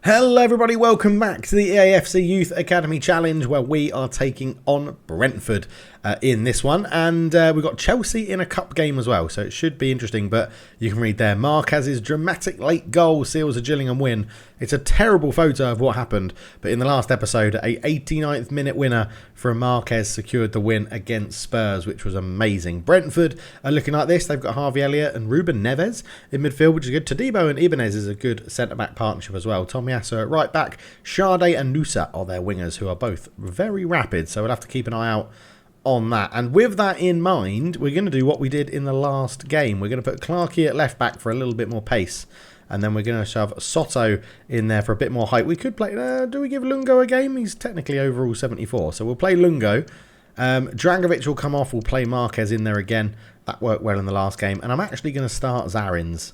Hello everybody, welcome back to the EAFC Youth Academy Challenge where we are taking on Brentford in this one, and we've got Chelsea in a cup game as well, so it should be interesting. But you can read there, Marquez's dramatic late goal seals a Gillingham win. It's a terrible photo of what happened, but in the last episode, a 89th minute winner from Marquez secured the win against Spurs, which was amazing. Brentford are looking like this. They've got Harvey Elliott and Ruben Neves in midfield, which is good. Todibo and Ibanez is a good centre-back partnership as well. Tomiyasu at right back. Sade and Nusa are their wingers, who are both very rapid, so we'll have to keep an eye out on that. And with that in mind, we're going to do what we did in the last game. We're going to put Clarkey at left back for a little bit more pace, and then we're going to shove Soto in there for a bit more height. We could play... do we give Lungo a game? He's technically overall 74, so we'll play Lungo. Dragovic will come off. We'll play Marquez in there again. That worked well in the last game. And I'm actually going to start Zarins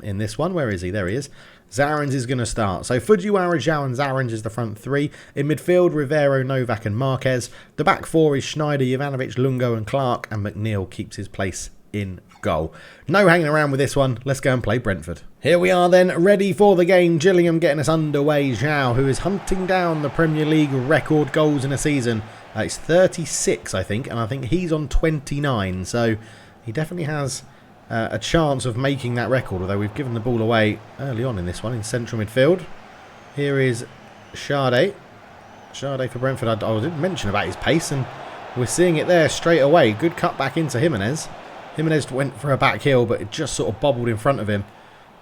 in this one. Where is he? There he is. Zarins is going to start. So Fujiwara, Zhao and Zarins is the front three. In midfield, Rivero, Novak and Marquez. The back four is Schneider, Jovanovic, Lungo and Clark. And McNeil keeps his place in goal. No hanging around with this one. Let's go and play Brentford. Here we are then, ready for the game. Gillingham getting us underway. Zhao, who is hunting down the Premier League record goals in a season. It's 36, I think, and I think he's on 29. So he definitely has a chance of making that record, although we've given the ball away early on in this one in central midfield. Here is Sade. Sade for Brentford. I didn't mention about his pace, and we're seeing it there straight away. Good cut back into Jimenez. Jimenez went for a back heel, but it just sort of bobbled in front of him.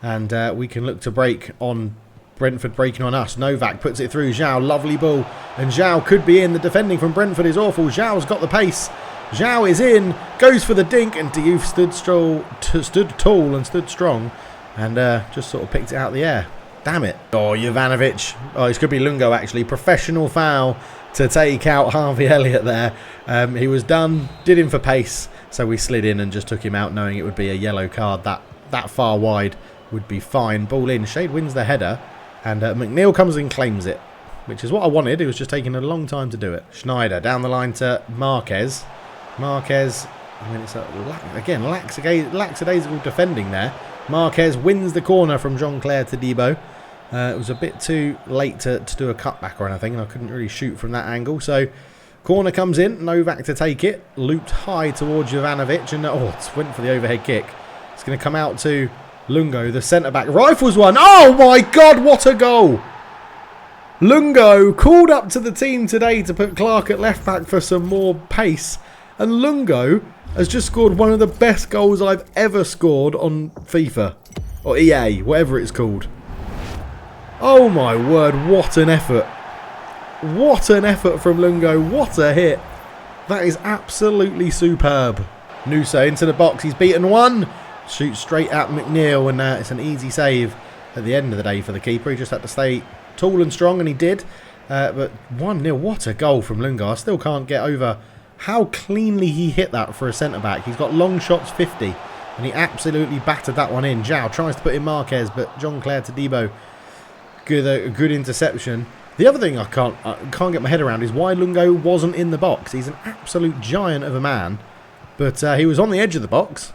And we can look to break on Brentford breaking on us. Novak puts it through. Zhao, lovely ball. And Zhao could be in. The defending from Brentford is awful. Zhao's got the pace. Zhao is in. Goes for the dink. And Diouf stood tall and stood strong. And just sort of picked it out of the air. Damn it. Oh, Jovanovic. Oh, this could be Lungo actually. Professional foul to take out Harvey Elliott there. He was done. Did him for pace. So we slid in and just took him out, knowing it would be a yellow card. That far wide would be fine. Ball in. Shade wins the header. And McNeil comes and claims it, which is what I wanted. It was just taking a long time to do it. Schneider down the line to Marquez. Marquez, I mean, it's again lackadaisical defending there. Marquez wins the corner from Jean-Claire Todibo. It was a bit too late to do a cutback or anything, and I couldn't really shoot from that angle. So corner comes in, Novak to take it, looped high towards Jovanovic, and it went for the overhead kick. It's going to come out to Lungo, the centre-back. Rifles one. Oh my God, what a goal! Lungo called up to the team today to put Clark at left-back for some more pace. And Lungo has just scored one of the best goals I've ever scored on FIFA. Or EA, whatever it's called. Oh my word, what an effort. What an effort from Lungo. What a hit. That is absolutely superb. Nusa into the box. He's beaten one. Shoots straight at McNeil, and it's an easy save at the end of the day for the keeper. He just had to stay tall and strong, and he did. But 1-0, what a goal from Lungo. I still can't get over how cleanly he hit that for a centre-back. He's got long shots 50, and he absolutely battered that one in. Zhao tries to put in Marquez, but Jean-Claire Todibo, good interception. The other thing I can't get my head around is why Lungo wasn't in the box. He's an absolute giant of a man, but he was on the edge of the box.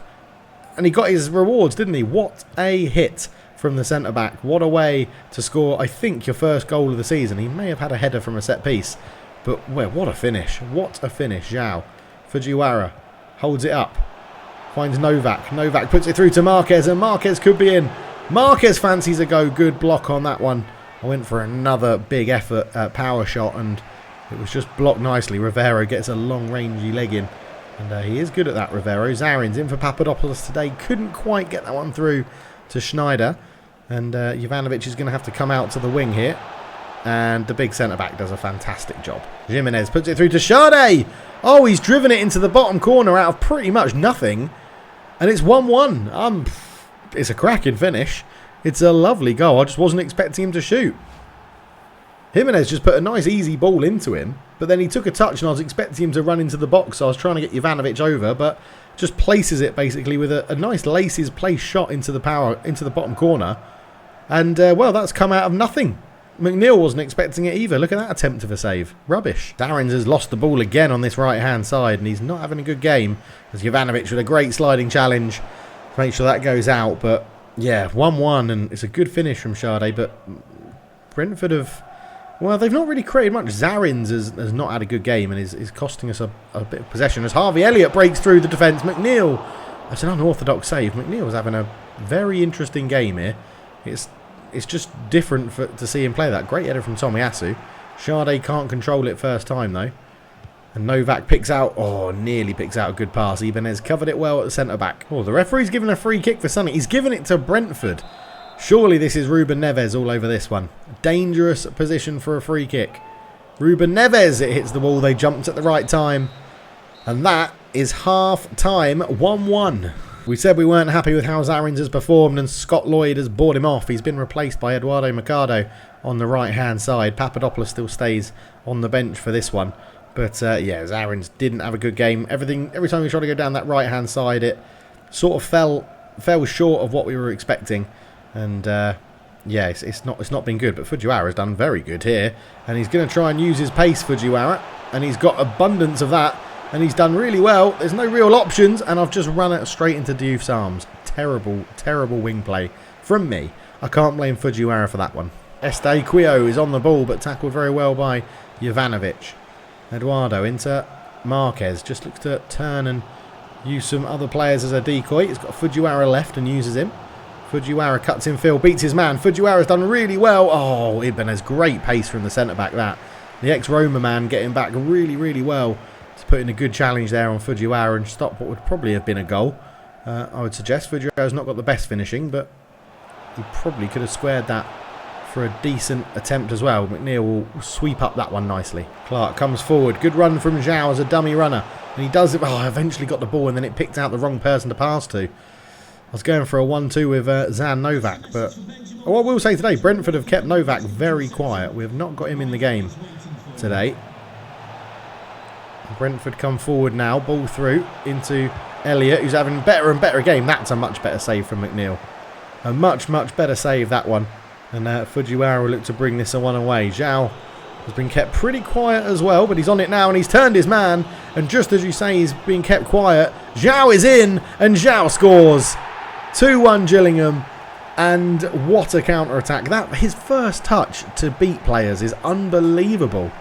And he got his rewards, didn't he? What a hit from the centre-back. What a way to score, I think, your first goal of the season. He may have had a header from a set-piece. But, well, what a finish. What a finish. Zhao. Fujiwara holds it up. Finds Novak. Novak puts it through to Marquez, and Marquez could be in. Marquez fancies a go. Good block on that one. I went for another big effort power shot, and it was just blocked nicely. Rivero gets a long-rangey leg in. And he is good at that, Rivero. Zarins in for Papadopoulos today. Couldn't quite get that one through to Schneider. And Jovanovic is going to have to come out to the wing here. And the big centre-back does a fantastic job. Jimenez puts it through to Sade. Oh, he's driven it into the bottom corner out of pretty much nothing. And it's 1-1. It's a cracking finish. It's a lovely goal. I just wasn't expecting him to shoot. Jimenez just put a nice easy ball into him, but then he took a touch and I was expecting him to run into the box, so I was trying to get Jovanovic over, but just places it basically with a nice laces place shot into the bottom corner. And, well, that's come out of nothing. McNeil wasn't expecting it either. Look at that attempt of a save. Rubbish. Zarins has lost the ball again on this right-hand side, and he's not having a good game. As Jovanovic with a great sliding challenge to make sure that goes out. But, yeah, 1-1, and it's a good finish from Sade, but Brentford have... Well, they've not really created much. Zarins has not had a good game and is costing us a bit of possession as Harvey Elliott breaks through the defence. McNeil, that's an unorthodox save. McNeil's having a very interesting game here. It's just different to see him play that. Great header from Tomiyasu. Sade can't control it first time though. And Novak picks out, nearly picks out a good pass. Ibanez covered it well at the centre-back. Oh, the referee's given a free kick for Sonny. He's given it to Brentford. Surely this is Ruben Neves all over this one. Dangerous position for a free kick. Ruben Neves, it hits the wall. They jumped at the right time. And that is half-time 1-1. We said we weren't happy with how Zarins has performed and Scott Lloyd has bought him off. He's been replaced by Eduardo Mercado on the right-hand side. Papadopoulos still stays on the bench for this one. But, yeah, Zarins didn't have a good game. Every time we tried to go down that right-hand side, it sort of fell short of what we were expecting. And, yeah, it's not been good. But Fujiwara has done very good here. And he's going to try and use his pace, Fujiwara. And he's got abundance of that. And he's done really well. There's no real options. And I've just run it straight into Diouf's arms. Terrible, terrible wing play from me. I can't blame Fujiwara for that one. Estequio is on the ball, but tackled very well by Jovanovic. Eduardo into Marquez. Just looks to turn and use some other players as a decoy. He's got Fujiwara left and uses him. Fujiwara cuts in field, beats his man. Fujiwara's done really well. Oh, Ibanez, great pace from the centre-back that. The ex-Roma man getting back really, really well. He's putting a good challenge there on Fujiwara and stopped what would probably have been a goal. I would suggest Fujiwara's not got the best finishing, but he probably could have squared that for a decent attempt as well. McNeil will sweep up that one nicely. Clark comes forward. Good run from Zhao as a dummy runner. And he does it. Oh, eventually got the ball and then it picked out the wrong person to pass to. I was going for a 1-2 with Zan Novak, but what I will say today, Brentford have kept Novak very quiet. We have not got him in the game today. Brentford come forward now, ball through into Elliott, who's having better and better game. That's a much better save from McNeil. A much, much better save, that one. And Fujiwara will look to bring this one away. Zhao has been kept pretty quiet as well, but he's on it now and he's turned his man. And just as you say he's being kept quiet, Zhao is in and Zhao scores. 2-1 Gillingham, and what a counter-attack. His first touch to beat players is unbelievable.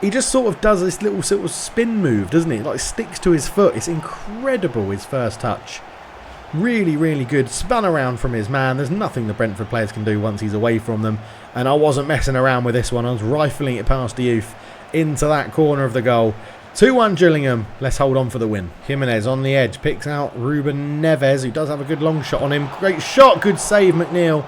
He just sort of does this little sort of spin move, doesn't he? Like sticks to his foot. It's incredible, his first touch. Really, really good. Spun around from his man. There's nothing the Brentford players can do once he's away from them. And I wasn't messing around with this one. I was rifling it past Diouf into that corner of the goal. 2-1 Gillingham. Let's hold on for the win. Jimenez on the edge. Picks out Ruben Neves, who does have a good long shot on him. Great shot. Good save, McNeil.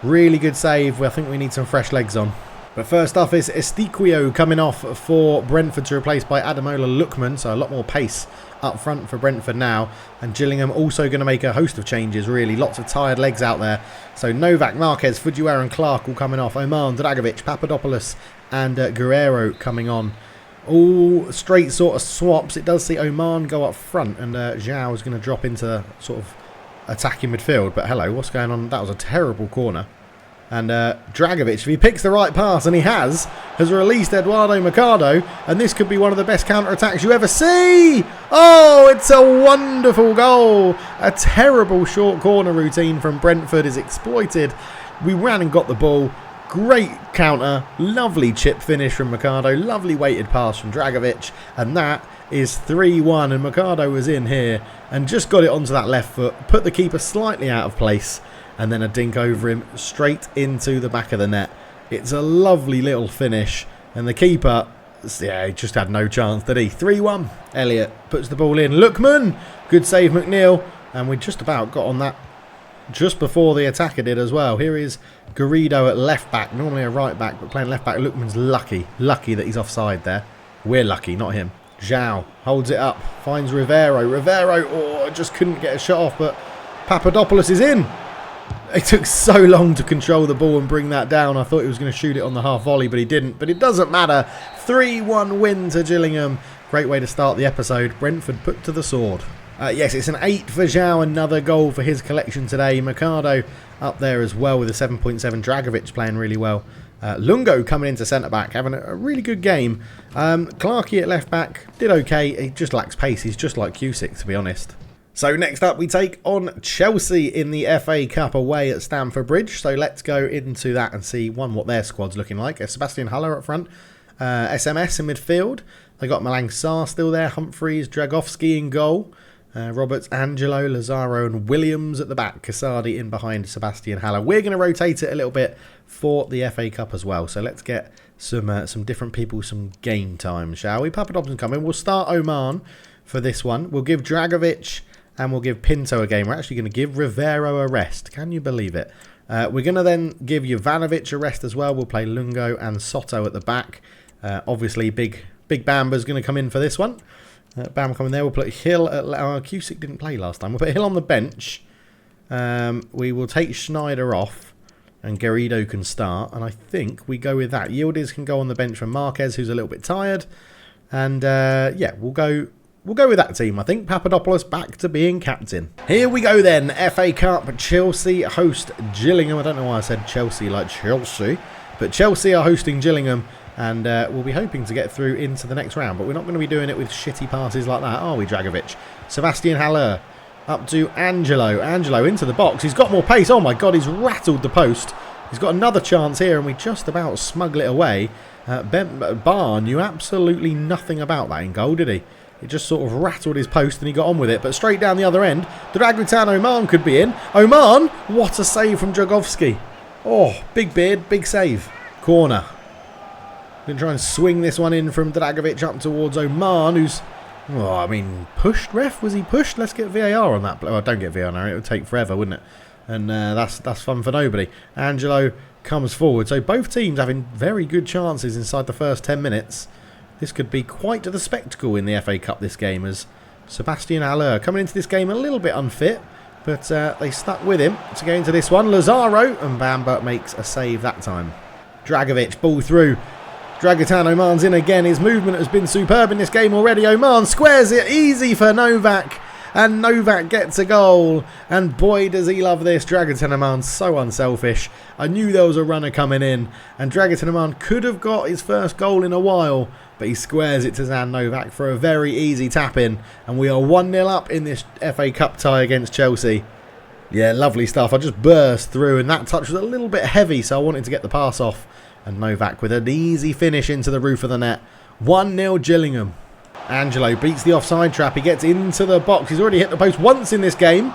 Really good save. I think we need some fresh legs on. But first off is Estequio coming off for Brentford to replace by Ademola Lookman. So a lot more pace up front for Brentford now. And Gillingham also going to make a host of changes, really. Lots of tired legs out there. So Novak, Marquez, Fujiwara and Clark all coming off. Oman, Dragovic, Papadopoulos and Guerrero coming on. All straight sort of swaps. It does see Oman go up front. And Zhao is going to drop into sort of attacking midfield. But hello, what's going on? That was a terrible corner. And Dragovic, if he picks the right pass, and he has released Eduardo Mercado, and this could be one of the best counter-attacks you ever see! Oh, it's a wonderful goal! A terrible short corner routine from Brentford is exploited. We ran and got the ball. Great counter. Lovely chip finish from Mercado. Lovely weighted pass from Dragovic. And that is 3-1, and Mercado was in here and just got it onto that left foot. Put the keeper slightly out of place. And then a dink over him straight into the back of the net. It's a lovely little finish. And the keeper, yeah, he just had no chance, did he? 3-1. Elliott puts the ball in. Lookman! Good save, McNeil. And we just about got on that just before the attacker did as well. Here is Garrido at left back. Normally a right back, but playing left back. Lookman's lucky. Lucky that he's offside there. We're lucky, not him. Zhao holds it up. Finds Rivero. Rivero, just couldn't get a shot off, but Papadopoulos is in. It took so long to control the ball and bring that down. I thought he was going to shoot it on the half volley, but he didn't. But it doesn't matter. 3-1 win to Gillingham. Great way to start the episode. Brentford put to the sword. Yes, it's an 8 for Zhao. Another goal for his collection today. Mercado up there as well with a 7.7. Dragovic playing really well. Lungo coming into centre-back, having a really good game. Clarkey at left-back did okay. He just lacks pace. He's just like Cusick, to be honest. So next up we take on Chelsea in the FA Cup away at Stamford Bridge. So let's go into that and see what their squad's looking like. Sebastian Haller up front, SMS in midfield. They got Malang Sarr still there, Humphreys, Dragowski in goal, Roberts, Angelo, Lazaro and Williams at the back. Casardi in behind Sebastian Haller. We're going to rotate it a little bit for the FA Cup as well. So let's get some different people some game time, shall we? Papadopoulos coming. We'll start Oman for this one. We'll give Dragovic and we'll give Pinto a game. We're actually going to give Rivero a rest. Can you believe it? We're going to then give Jovanovic a rest as well. We'll play Lungo and Soto at the back. Obviously, Big Bamba's going to come in for this one. Bam coming there. We'll put Hill at... Cusick didn't play last time. We'll put Hill on the bench. We will take Schneider off and Garrido can start. And I think we go with that. Yildiz can go on the bench for Marquez, who's a little bit tired. And yeah, we'll go with that team, I think. Papadopoulos back to being captain. Here we go then. FA Cup, Chelsea host Gillingham. I don't know why I said Chelsea like Chelsea. But Chelsea are hosting Gillingham. And we'll be hoping to get through into the next round. But we're not going to be doing it with shitty passes like that, are we, Dragovic? Sebastian Haller up to Angelo. Angelo into the box. He's got more pace. Oh, my God, he's rattled the post. He's got another chance here, and we just about smuggle it away. Barn knew absolutely nothing about that in goal, did he? It just sort of rattled his post and he got on with it. But straight down the other end, Dragutin Oman could be in. Oman, what a save from Dragowski. Oh, big beard, big save. Corner. Going to try and swing this one in from Dragovic up towards Oman, who's... Oh, I mean, pushed, ref? Was he pushed? Let's get VAR on that. Oh, don't get VAR. It would take forever, wouldn't it? And that's fun for nobody. Angelo comes forward. So both teams having very good chances inside the first 10 minutes. This could be quite the spectacle in the FA Cup this game, as Sebastian Haller coming into this game a little bit unfit, but they stuck with him to go into this one. Lazaro, and Bamba makes a save that time. Dragovic, ball through. Dragutin Oman's in again. His movement has been superb in this game already. Oman squares it easy for Novak. And Novak gets a goal. And boy, does he love this. Dragutin Oman, so unselfish. I knew there was a runner coming in. And Dragutin Oman could have got his first goal in a while. But he squares it to Zan Novak for a very easy tap-in. And we are 1-0 up in this FA Cup tie against Chelsea. Yeah, lovely stuff. I just burst through. And that touch was a little bit heavy, so I wanted to get the pass off. And Novak with an easy finish into the roof of the net. 1-0 Gillingham. Angelo beats the offside trap. He gets into the box. He's already hit the post once in this game.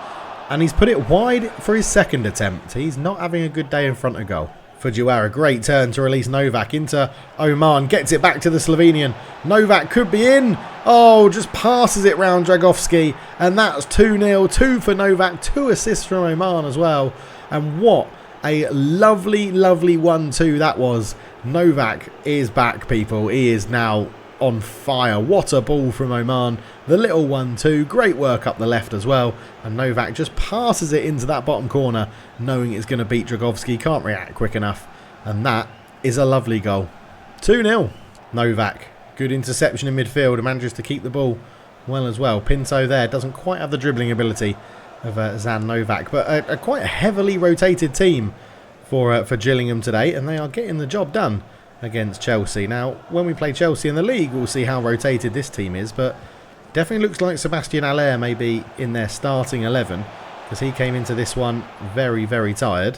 And he's put it wide for his second attempt. He's not having a good day in front of goal. Fujiwara, great turn to release Novak into Oman. Gets it back to the Slovenian. Novak could be in. Oh, just passes it round Dragowski. And that's 2-0. 2 for Novak. 2 assists from Oman as well. And what a lovely, lovely 1-2 that was. Novak is back, people. He is now on fire. What a ball from Oman. The little 1-2. Great work up the left as well. And Novak just passes it into that bottom corner, knowing it's going to beat Dragowski. Can't react quick enough. And that is a lovely goal. 2-0. Novak. Good interception in midfield and manages to keep the ball well as well. Pinto there doesn't quite have the dribbling ability of Zan Novak, but a quite heavily rotated team for Gillingham today, and they are getting the job done against Chelsea. Now, when we play Chelsea in the league, we'll see how rotated this team is, but definitely looks like Sebastian Haller may be in their starting 11, because he came into this one very, very tired.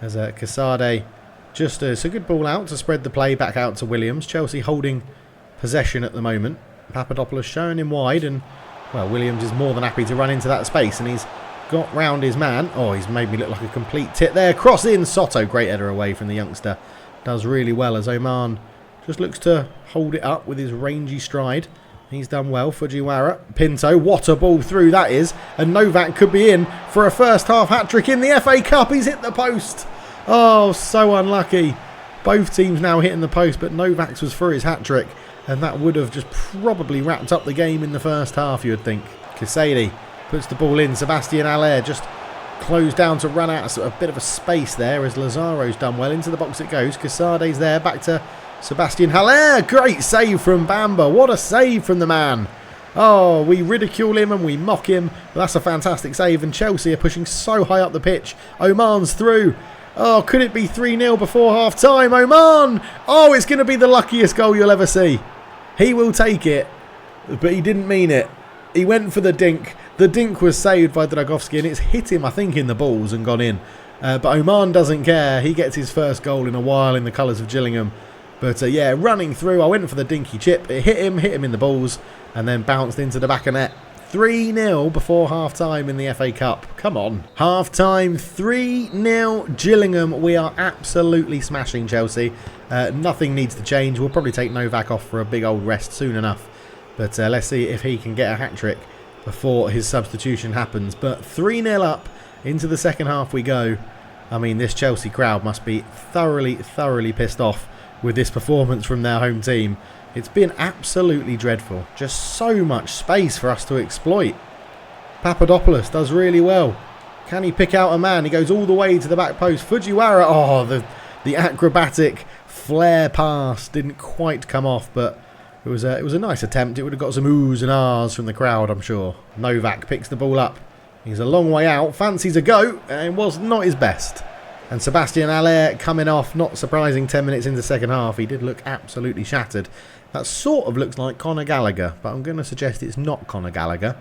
As Casade just it's a good ball out to spread the play back out to Williams. Chelsea holding possession at the moment. Papadopoulos showing him wide, and well, Williams is more than happy to run into that space, and he's got round his man. Oh, he's made me look like a complete tit there. Cross in. Soto, great header away from the youngster. Does really well as Oman just looks to hold it up with his rangy stride. He's done well. Fujiwara. Pinto, what a ball through that is. And Novak could be in for a first half hat-trick in the FA Cup. He's hit the post. Oh, so unlucky. Both teams now hitting the post, but Novak's was for his hat-trick. And that would have just probably wrapped up the game in the first half, you would think. Casady puts the ball in. Sebastian Haller just closed down to run out a bit of a space there as Lazaro's done well. Into the box it goes. Casade's there. Back to Sebastian Haller. Great save from Bamba. What a save from the man. Oh, we ridicule him and we mock him. But that's a fantastic save. And Chelsea are pushing so high up the pitch. Oman's through. Oh, could it be 3-0 before half-time? Oman! Oh, it's going to be the luckiest goal you'll ever see. He will take it, but he didn't mean it. He went for the dink, The dink was saved by Dragowski, and it's hit him, I think, in the balls and gone in. But Oman doesn't care. He gets his first goal in a while in the colours of Gillingham. But yeah, running through, I went for the dinky chip. It hit him in the balls, and then bounced into the back of net. 3-0 before half-time in the FA Cup. Come on. Half-time, 3-0 Gillingham. We are absolutely smashing Chelsea. Nothing needs to change. We'll probably take Novak off for a big old rest soon enough. But let's see if he can get a hat-trick before his substitution happens. But 3-0 up, into the second half we go. I mean, this Chelsea crowd must be thoroughly pissed off with this performance from their home team. It's been absolutely dreadful. Just so much space for us to exploit. Papadopoulos does really well. Can he pick out a man? He goes all the way to the back post. Fujiwara, oh, the acrobatic flare pass didn't quite come off, but it was a nice attempt. It would have got some oohs and ahs from the crowd, I'm sure. Novak picks the ball up. He's a long way out, fancies a go, and was not his best. And Sebastian Haller coming off, not surprising, 10 minutes into the second half. He did look absolutely shattered. That sort of looks like Conor Gallagher, but I'm going to suggest it's not Conor Gallagher.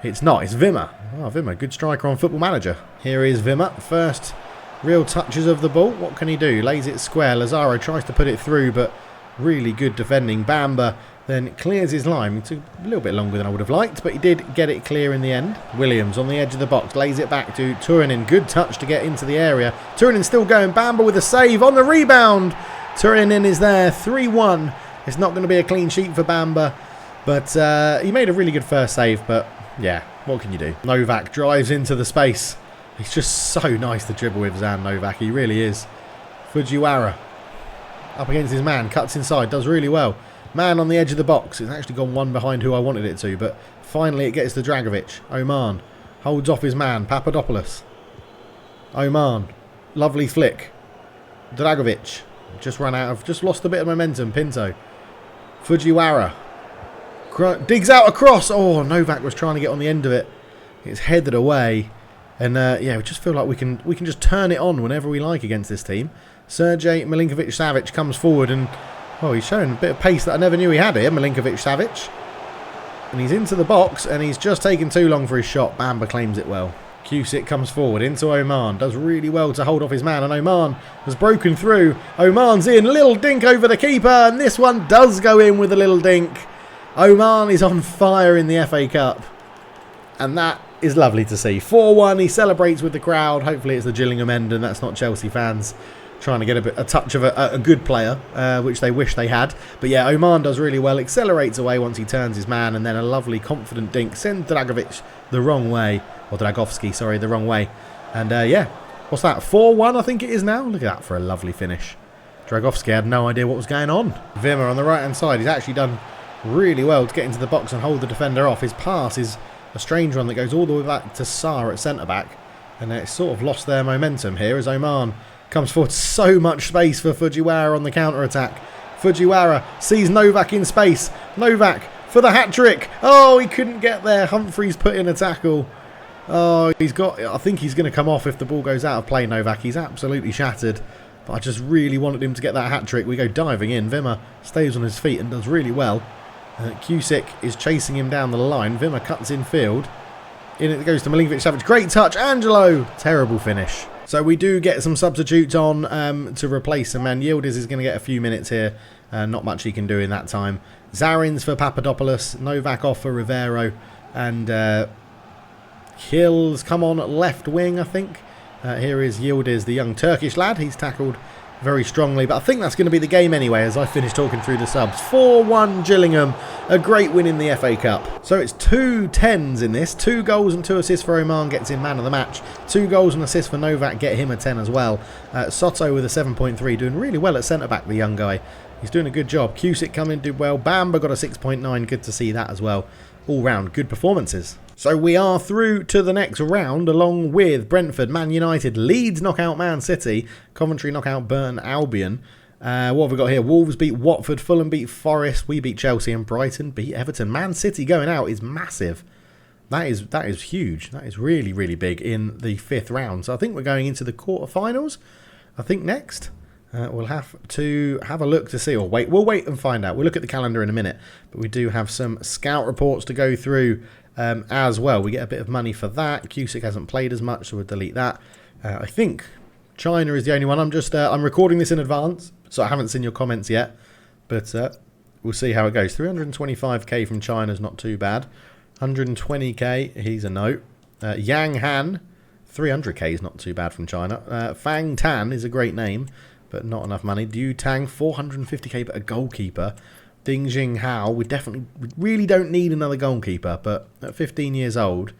It's not, it's Wimmer. Oh, Wimmer, good striker on Football Manager. Here is Wimmer, first real touches of the ball. What can he do? Lays it square. Lazaro tries to put it through, but really good defending. Bamba then clears his line. It took a little bit longer than I would have liked, but he did get it clear in the end. Williams on the edge of the box, lays it back to Turunen. Good touch to get into the area. Turunen still going. Bamba with a save on the rebound. Turunen is there, 3-1. It's not going to be a clean sheet for Bamba, but he made a really good first save, but yeah, what can you do? Novak drives into the space. He's just so nice to dribble with, Zan Novak. He really is. Fujiwara up against his man, cuts inside, does really well. Man on the edge of the box. It's actually gone one behind who I wanted it to, but finally it gets to Dragovic. Oman holds off his man, Papadopoulos. Oman, lovely flick. Dragovic just lost a bit of momentum. Pinto. Fujiwara digs out across. Oh, Novak was trying to get on the end of it. It's headed away. And yeah, we just feel like we can just turn it on whenever we like against this team. Sergej Milinkovic-Savic comes forward and, oh, he's showing a bit of pace that I never knew he had here, Milinkovic-Savic. And he's into the box and he's just taken too long for his shot. Bamba claims it well. Cusick comes forward into Oman. Does really well to hold off his man. And Oman has broken through. Oman's in. Little dink over the keeper. And this one does go in with a little dink. Oman is on fire in the FA Cup. And that is lovely to see. 4-1. He celebrates with the crowd. Hopefully it's the Gillingham end and that's not Chelsea fans trying to get a touch of a good player, which they wish they had. But yeah, Oman does really well. Accelerates away once he turns his man. And then a lovely confident dink. Sends Dragovic the wrong way. Or Dragowski, sorry, the wrong way. And yeah, what's that? 4-1 I think it is now. Look at that for a lovely finish. Dragowski had no idea what was going on. Wimmer on the right hand side. He's actually done really well to get into the box and hold the defender off. His pass is a strange one that goes all the way back to Sarr at centre back. And it's sort of lost their momentum here as Oman comes forward. So much space for Fujiwara on the counter attack. Fujiwara sees Novak in space. Novak for the hat trick. Oh, he couldn't get there. Humphreys put in a tackle. Oh, I think he's going to come off if the ball goes out of play, Novak. He's absolutely shattered. But I just really wanted him to get that hat trick. We go diving in. Wimmer stays on his feet and does really well. Cusick is chasing him down the line. Wimmer cuts in field. In it goes to Milinkovic-Savic. Great touch. Angelo. Terrible finish. So we do get some substitutes on to replace him. And Yildiz is going to get a few minutes here. Not much he can do in that time. Zarins for Papadopoulos. Novak off for Rivero. And Hill's come on at left wing, I think. Here is Yildiz, the young Turkish lad. He's tackled very strongly, but I think that's going to be the game anyway as I finish talking through the subs. 4-1 Gillingham, a great win in the FA Cup. So it's 2 10s in this. 2 goals and 2 assists for Oman gets him man of the match. 2 goals and assists for Novak get him a 10 as well. Soto with a 7.3, doing really well at centre-back, the young guy. He's doing a good job. Cusick coming, did well. Bamba got a 6.9, good to see that as well. All round good performances. So we are through to the next round along with Brentford, Man United, Leeds knock out Man City, Coventry knock out Burton Albion. What have we got here? Wolves beat Watford, Fulham beat Forest, we beat Chelsea and Brighton beat Everton. Man City going out is massive. That is huge. That is really, really big in the 5th round. So I think we're going into the quarterfinals. I think next. We'll have to have a look to see, or wait. We'll wait and find out. We'll look at the calendar in a minute. But we do have some scout reports to go through as well. We get a bit of money for that. Cusick hasn't played as much, so we'll delete that. I think China is the only one. I'm recording this in advance, so I haven't seen your comments yet, but we'll see how it goes. 325k from China is not too bad. 120k, he's a no. Yang Han, 300k is not too bad from China. Fang Tan is a great name, but not enough money. Liu Tang, 450k, but a goalkeeper. Ding Jing Hao, we really don't need another goalkeeper, but at 15 years old,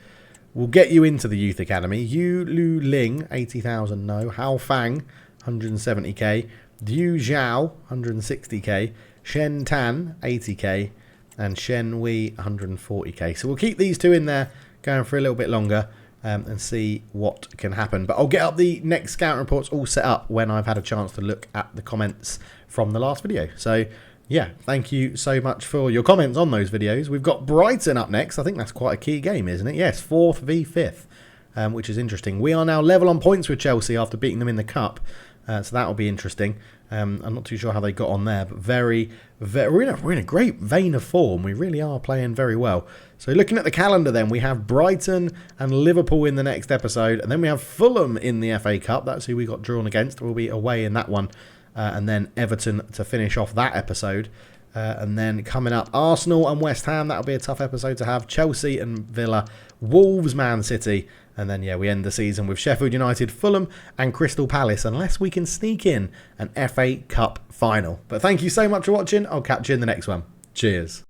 we'll get you into the youth academy. Yu Lu Ling, 80,000, no. Hao Fang, 170k. Liu Zhao, 160k. Shen Tan, 80k. And Shen Wei, 140k. So we'll keep these two in there, going for a little bit longer, and see what can happen. But I'll get up the next scout reports all set up when I've had a chance to look at the comments from the last video. So yeah, thank you so much for your comments on those videos. We've got Brighton up next. I think that's quite a key game, isn't it? Yes, 4th v 5th, which is interesting. We are now level on points with Chelsea after beating them in the Cup. So that'll be interesting. I'm not too sure how they got on there, but we're in a great vein of form. We really are playing very well. So looking at the calendar then, we have Brighton and Liverpool in the next episode, and then we have Fulham in the FA Cup. That's who we got drawn against. We'll be away in that one. And then Everton to finish off that episode. And then coming up, Arsenal and West Ham. That'll be a tough episode to have. Chelsea and Villa. Wolves, Man City. And then, yeah, we end the season with Sheffield United, Fulham and Crystal Palace, unless we can sneak in an FA Cup final. But thank you so much for watching. I'll catch you in the next one. Cheers.